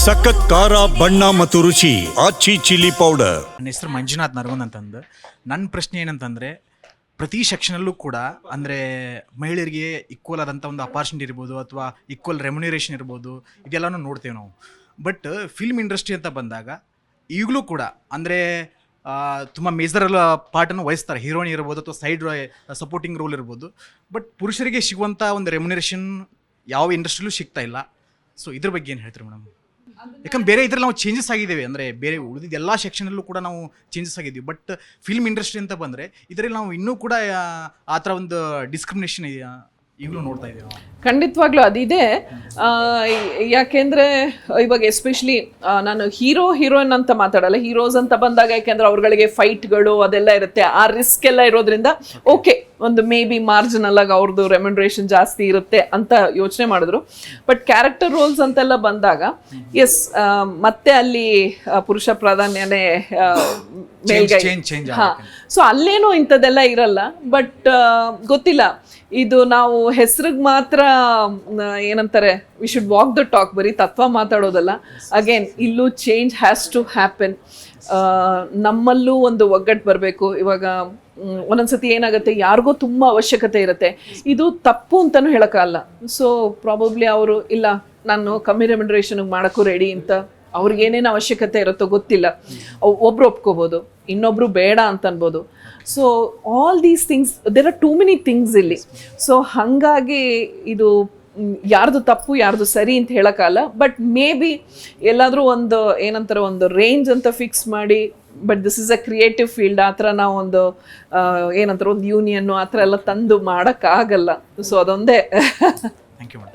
ಸಖತ್ ಖಾರ ಬಣ್ಣ ಮತ್ತು ರುಚಿ ಆಚಿ ಚಿಲ್ಲಿ ಪೌಡರ್. ನನ್ನ ಹೆಸರು ಮಂಜುನಾಥ್ ನರಗುಂದ್ ಅಂತಂದು. ನನ್ನ ಪ್ರಶ್ನೆ ಏನಂತಂದರೆ, ಪ್ರತಿ ಸೆಕ್ಷನಲ್ಲೂ ಕೂಡ ಅಂದರೆ ಮಹಿಳೆಯರಿಗೆ ಈಕ್ವಲ್ ಆದಂಥ ಒಂದು ಅಪಾರ್ಚುನಿಟಿ ಇರ್ಬೋದು ಅಥವಾ ಈಕ್ವಲ್ ರೆಮ್ಯುನರೇಷನ್ ಇರ್ಬೋದು, ಇದೆಲ್ಲನೂ ನೋಡ್ತೇವೆ ನಾವು. ಬಟ್ ಫಿಲ್ಮ್ ಇಂಡಸ್ಟ್ರಿ ಅಂತ ಬಂದಾಗ ಈಗಲೂ ಕೂಡ ಅಂದರೆ ತುಂಬ ಮೇಜರ್ ಪಾರ್ಟನ್ನು ವಹಿಸ್ತಾರೆ. ಹೀರೋಯಿನ್ ಇರ್ಬೋದು ಅಥವಾ ಸೈಡ್ ಸಪೋರ್ಟಿಂಗ್ ರೋಲ್ ಇರ್ಬೋದು. ಬಟ್ ಪುರುಷರಿಗೆ ಸಿಗುವಂಥ ಒಂದು ರೆಮ್ಯುನರೇಷನ್ ಯಾವ ಇಂಡಸ್ಟ್ರಿಲೂ ಸಿಗ್ತಾ ಇಲ್ಲ. ಸೊ ಇದ್ರ ಬಗ್ಗೆ ಏನು ಹೇಳ್ತೀರಿ ಮೇಡಮ್? ಯಾಕಂದ್ರೆ ಬೇರೆ ಇದ್ರಲ್ಲಿ ನಾವು ಚೇಂಜಸ್ ಆಗಿದ್ದೇವೆ, ಅಂದರೆ ಬೇರೆ ಉಳಿದಿದ್ದ ಎಲ್ಲ ಸೆಕ್ಷನಲ್ಲೂ ಕೂಡ ನಾವು ಚೇಂಜಸ್ ಆಗಿದ್ದೀವಿ. ಬಟ್ ಫಿಲ್ಮ್ ಇಂಡಸ್ಟ್ರಿ ಅಂತ ಬಂದರೆ ಇದರಲ್ಲಿ ನಾವು ಇನ್ನೂ ಕೂಡ ಆ ಥರ ಒಂದು ಡಿಸ್ಕ್ರಿಮಿನೇಷನ್ ಈಗಲೂ ನೋಡ್ತಾ ಇದ್ದೀವಿ ನಾವು. ಖಂಡಿತವಾಗ್ಲೂ ಅದಿದೆ. ಯಾಕೆಂದರೆ ಇವಾಗ ಎಸ್ಪೆಷಲಿ ನಾನು ಹೀರೋಯಿನ್ ಅಂತ ಮಾತಾಡಲ್ಲ, ಹೀರೋಸ್ ಅಂತ ಬಂದಾಗ ಯಾಕೆಂದರೆ ಅವ್ರಗಳಿಗೆ ಫೈಟ್ಗಳು ಅದೆಲ್ಲ ಇರುತ್ತೆ, ಆ ರಿಸ್ಕ್ ಎಲ್ಲ ಇರೋದ್ರಿಂದ ಓಕೆ ಒಂದು ಮೇ ಬಿ ಮಾರ್ಜಿನಲ್ ಆಗಿ ಅವ್ರದ್ದು ರೆಮ್ಯುನರೇಷನ್ ಜಾಸ್ತಿ ಇರುತ್ತೆ ಅಂತ ಯೋಚನೆ ಮಾಡಿದ್ರು. ಬಟ್ ಕ್ಯಾರೆಕ್ಟರ್ ರೋಲ್ಸ್ ಅಂತೆಲ್ಲ ಬಂದಾಗ ಎಸ್ ಮತ್ತೆ ಅಲ್ಲಿ ಪುರುಷ ಪ್ರಾಧಾನ್ಯನೇ ಮೇಲ್ಗೈ. ಹಾಂ, ಸೊ ಅಲ್ಲೇನೂ ಇಂಥದ್ದೆಲ್ಲ ಇರಲ್ಲ. ಬಟ್ ಗೊತ್ತಿಲ್ಲ, ಇದು ನಾವು ಹೆಸ್ರಿಗೆ ಮಾತ್ರ ಏನಂತಾರೆ, we should walk the talk, ಬರೀ ತತ್ವ ಮಾತಾಡೋದಲ್ಲ. ಅಗೇನ್ ಇಲ್ಲೂ ಚೇಂಜ್ ಹ್ಯಾಸ್ ಟು ಹ್ಯಾಪನ್. ನಮ್ಮಲ್ಲೂ ಒಂದು ಒಗ್ಗಟ್ಟು ಬರಬೇಕು. ಇವಾಗ ಒಂದೊಂದ್ಸತಿ ಏನಾಗುತ್ತೆ, ಯಾರಿಗೋ ತುಂಬ ಅವಶ್ಯಕತೆ ಇರುತ್ತೆ, ಇದು ತಪ್ಪು ಅಂತಲೂ ಹೇಳೋಕ್ಕಲ್ಲ. ಸೊ ಪ್ರಾಬಬ್ಲಿ ಅವರು ಇಲ್ಲ ನಾನು ಕಮ್ಮಿ ರೆಮ್ಯುನರೇಷನ್ಗೆ ಮಾಡೋಕ್ಕೂ ರೆಡಿ ಅಂತ, ಅವ್ರಿಗೆ ಏನೇನು ಅವಶ್ಯಕತೆ ಇರುತ್ತೋ ಗೊತ್ತಿಲ್ಲ, ಒಬ್ರು ಒಪ್ಕೋಬೋದು, ಇನ್ನೊಬ್ರು ಬೇಡ ಅಂತ ಅನ್ಬೋದು. So all these things, there are too many things ಇಲ್ಲಿ. ಸೊ ಹಾಗಾಗಿ ಇದು ಯಾರ್ದು ತಪ್ಪು ಯಾರ್ದು ಸರಿ ಅಂತ ಹೇಳೋಕ್ಕಲ್ಲ. ಬಟ್ ಮೇ ಬಿ ಎಲ್ಲಾದರೂ ಒಂದು ಏನಂತಾರೆ, ಒಂದು ರೇಂಜ್ ಅಂತ ಫಿಕ್ಸ್ ಮಾಡಿ, but this is a creative field, ಆ ಥರ ನಾವು ಒಂದು ಏನಂತಾರೆ ಒಂದು ಯೂನಿಯನ್ನು ಆ ಥರ ಎಲ್ಲ ತಂದು ಮಾಡೋಕ್ಕಾಗಲ್ಲ. ಸೊ ಅದೊಂದೇ. Thank you madam.